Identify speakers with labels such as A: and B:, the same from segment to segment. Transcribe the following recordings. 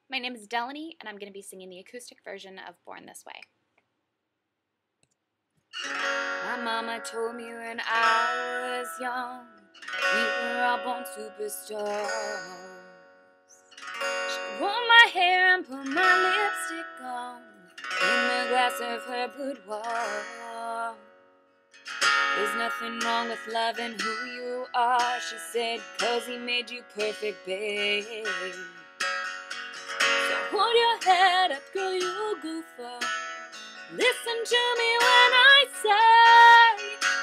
A: My name is Delaney, and I'm going to be singing the acoustic version of Born This Way. My mama told me when I was young, we were all born superstars. She rolled my hair and put my lipstick on in the glass of her boudoir. There's nothing wrong with loving who you are, she said, 'cause he made you perfect, babe. So hold your head up, girl, you'll go far. Listen to me when I say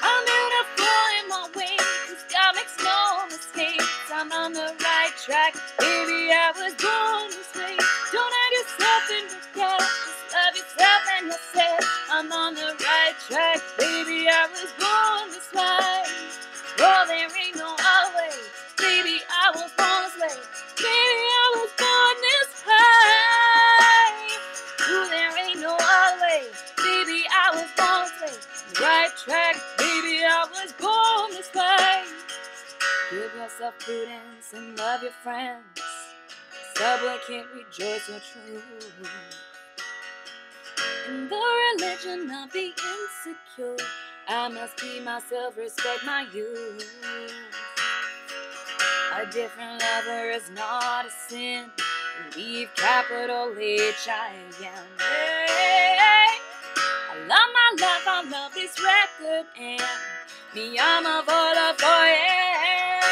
A: I'm beautiful in my way, 'cause God makes no mistakes. I'm on the right track, baby, I was born this way. Don't hide yourself in regret, just love yourself and you'll say I'm on the right track, baby, I was born this way. Oh, there ain't no other way, baby, I was born this way. Baby, I was born this way. Ooh, there ain't no other way, baby, I was born this way. Right track, baby, I was born this way. Give yourself prudence and love your friends. Subway can't rejoice your truth. In the religion of the insecure, I must be myself, respect my youth. A different lover is not a sin. Leave capital H-I-M. Hey, I love my life, I love this record, and me, I'm a voter for it.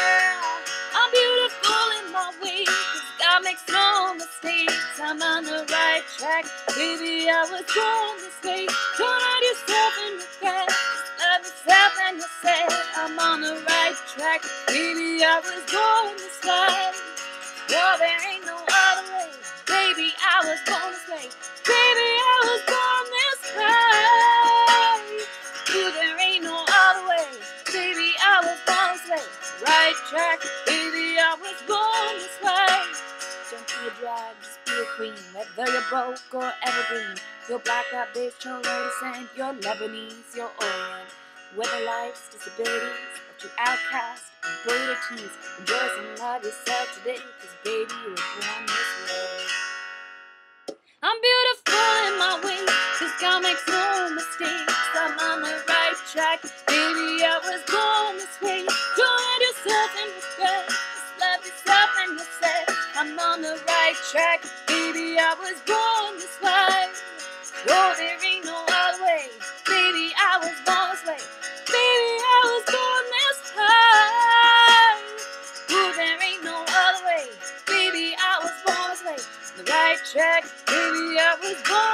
A: I'm beautiful in my way, 'cause God makes no mistakes. I'm on the right track, baby, I was born this way. Don't hide yourself in regret, just love yourself and you'll say I'm on the right track, baby, I was born this way. Oh, there ain't no other way, baby, I was born this way. Baby, I was born this way. Ooh, there ain't no other way, baby, I was born this way. Right track, baby, I was born this way. Don't be a drag, just be a queen. Whether you're broke or evergreen, you're black, white, beige, chola descent, you're Lebanese, you're Orient. Whether life's disabilities, but you outcast and brutal tease, rejoice and love yourself today, 'cause baby, you were born this way. I'm beautiful in my way, 'cause God makes no mistakes. I'm on the right track, baby, I was born this way. Don't hide yourself in regret, just love yourself and you'll say I'm on the right track, baby, I was born this way. Oh, there ain't no other way, baby, I was born this way. Baby, I was born this way. Oh, there ain't no other way, baby, I was born this way. The right track, baby, I was born